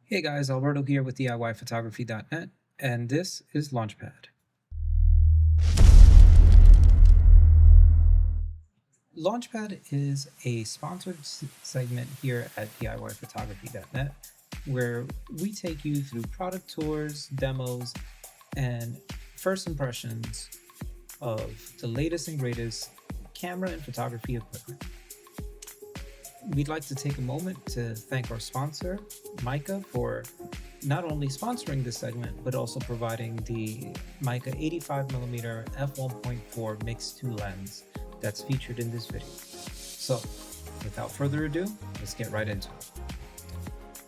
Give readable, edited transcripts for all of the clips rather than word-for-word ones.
Hey guys, Alberto here with DIYPhotography.net, and this is Launchpad. Launchpad is a sponsored segment here at DIYPhotography.net where we take you through product tours, demos, and first impressions of the latest and greatest camera and photography equipment. We'd like to take a moment to thank our sponsor, MEIKE, for not only sponsoring this segment, but also providing the MEIKE 85mm F1.4 MIX II lens that's featured in this video. So, without further ado, let's get right into it.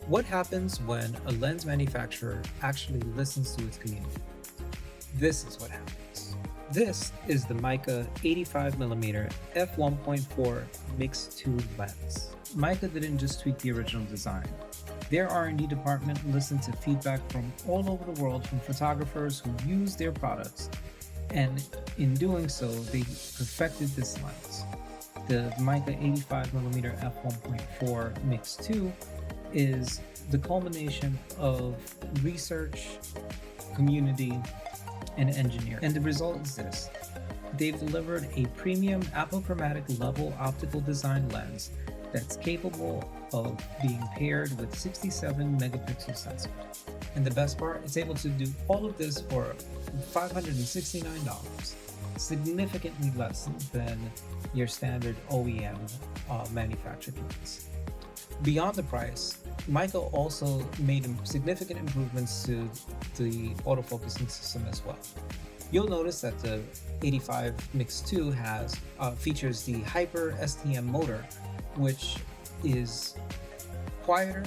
What happens when a lens manufacturer actually listens to its community? This is what happens. This is the MEIKE 85mm F1.4 MIX II lens. MEIKE didn't just tweak the original design. Their R&D department listened to feedback from all over the world from photographers who use their products, and in doing so, they perfected this lens. The MEIKE 85mm F1.4 MIX II is the culmination of research, community, and engineering. And the result is this. They've delivered a premium apochromatic level optical design lens that's capable of being paired with 67 megapixel sensor. And the best part, it's able to do all of this for $569, significantly less than your standard OEM manufactured lens. Beyond the price, MEIKE also made significant improvements to the autofocusing system as well. You'll notice that the 85 MIX II features the Hyper STM motor, which is quieter,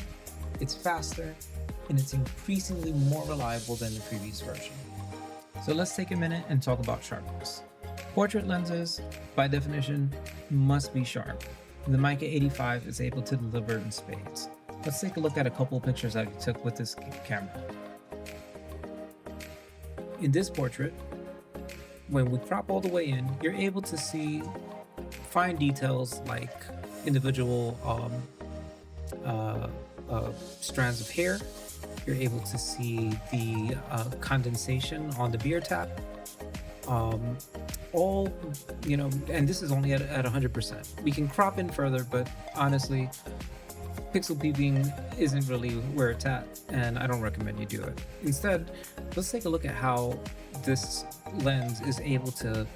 it's faster, and it's increasingly more reliable than the previous version. So let's take a minute and talk about sharpness. Portrait lenses, by definition, must be sharp. The MEIKE 85 is able to deliver in spades. Let's take a look at a couple of pictures that we took with this camera. In this portrait, when we crop all the way in, you're able to see fine details like individual strands of hair. You're able to see the condensation on the beer tap. And this is only at 100%. We can crop in further, but honestly, pixel peeping isn't really where it's at, and I don't recommend you do it. Instead, let's take a look at how this lens is able to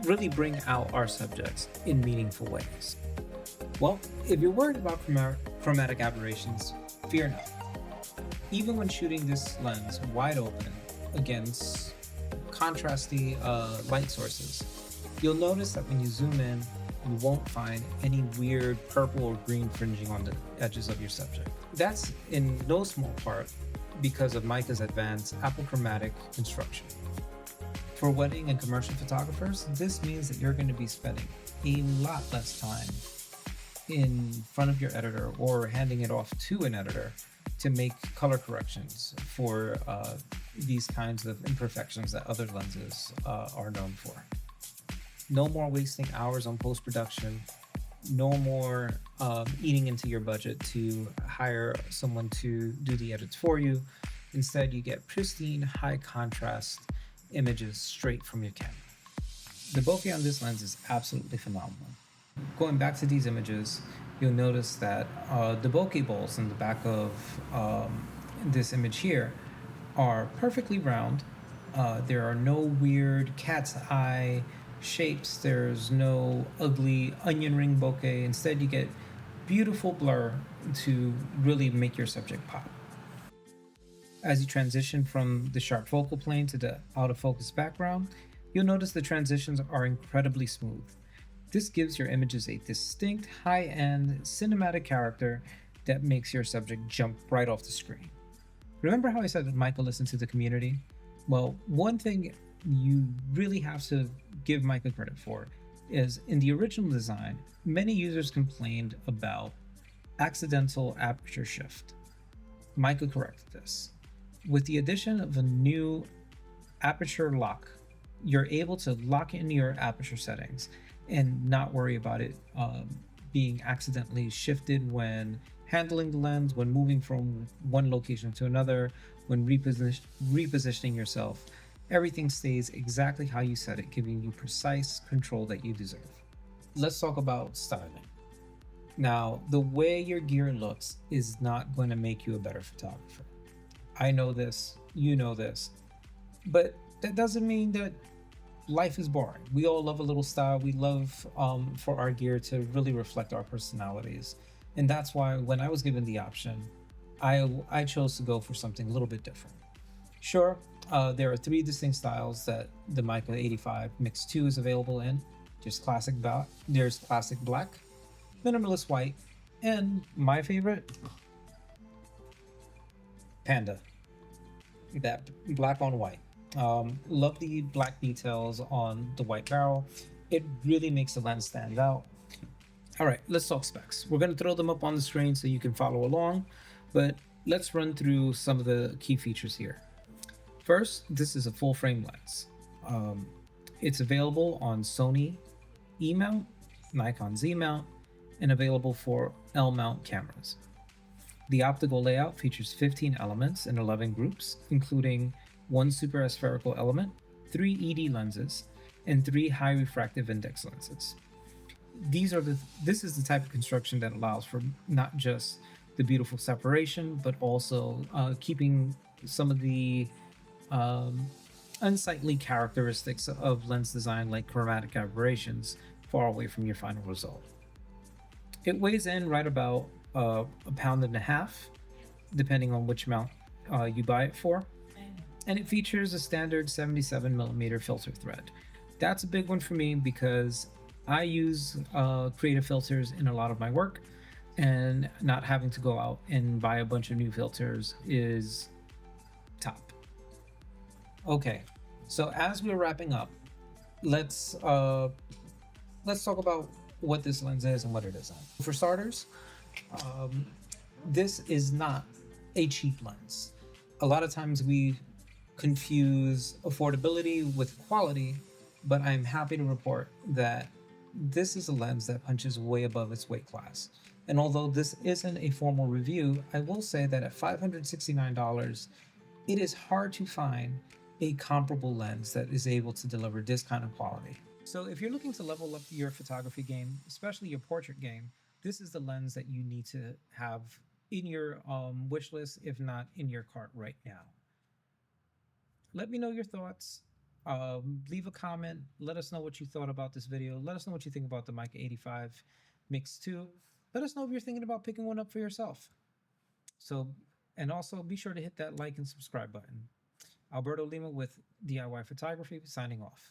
really bring out our subjects in meaningful ways. Well, if you're worried about chromatic aberrations, fear not. Even when shooting this lens wide open against contrasty light sources, you'll notice that when you zoom in, you won't find any weird purple or green fringing on the edges of your subject. That's in no small part because of MEIKE's advanced apochromatic construction. For wedding and commercial photographers, this means that you're going to be spending a lot less time in front of your editor or handing it off to an editor to make color corrections for these kinds of imperfections that other lenses are known for. No more wasting hours on post-production, no more eating into your budget to hire someone to do the edits for you. Instead, you get pristine, high contrast images straight from your camera. The bokeh on this lens is absolutely phenomenal. Going back to these images, you'll notice that the bokeh balls in the back of this image here are perfectly round. There are no weird cat's eye shapes. There's no ugly onion ring bokeh. Instead, you get beautiful blur to really make your subject pop. As you transition from the sharp focal plane to the out of focus background, you'll notice the transitions are incredibly smooth. This gives your images a distinct, high-end, cinematic character that makes your subject jump right off the screen. Remember how I said that MEIKE listened to the community? Well, one thing you really have to give MEIKE credit for is in the original design, many users complained about accidental aperture shift. MEIKE corrected this. With the addition of a new aperture lock, you're able to lock in your aperture settings and not worry about it being accidentally shifted when handling the lens, when moving from one location to another, when repositioning yourself. Everything stays exactly how you set it, giving you precise control that you deserve. Let's talk about styling. Now, the way your gear looks is not going to make you a better photographer. I know this, you know this, but that doesn't mean that life is boring. We all love a little style. We love for our gear to really reflect our personalities. And that's why when I was given the option, I chose to go for something a little bit different. Sure, there are three distinct styles that the MEIKE 85 MIX II is available in. There's classic black, minimalist white, and my favorite, panda, that black on white. Love the black details on the white barrel. It really makes the lens stand out. All right, let's talk specs. We're going to throw them up on the screen so you can follow along, but let's run through some of the key features here. First, this is a full frame lens. It's available on Sony E mount, Nikon Z mount, and available for L mount cameras. The optical layout features 15 elements in 11 groups, including one super spherical element, 3 ED lenses, and 3 high refractive index lenses. This is the type of construction that allows for not just the beautiful separation, but also keeping some of the unsightly characteristics of lens design, like chromatic aberrations, far away from your final result. It weighs in right about a pound and a half, depending on which mount you buy it for. And it features a standard 77mm filter thread. That's a big one for me because I use creative filters in a lot of my work, and not having to go out and buy a bunch of new filters is top. Okay, so as we're wrapping up, let's talk about what this lens is and what it isn't. For starters, this is not a cheap lens. A lot of times we confuse affordability with quality, but I'm happy to report that this is a lens that punches way above its weight class. And although this isn't a formal review, I will say that at $569, it is hard to find a comparable lens that is able to deliver this kind of quality. So if you're looking to level up your photography game, especially your portrait game, this is the lens that you need to have in your wish list, if not in your cart right now. Let me know your thoughts. Leave a comment. Let us know what you thought about this video. Let us know what you think about the MEIKE 85 MIX II. Let us know if you're thinking about picking one up for yourself. And also be sure to hit that like and subscribe button. Alberto Lima with DIY Photography, signing off.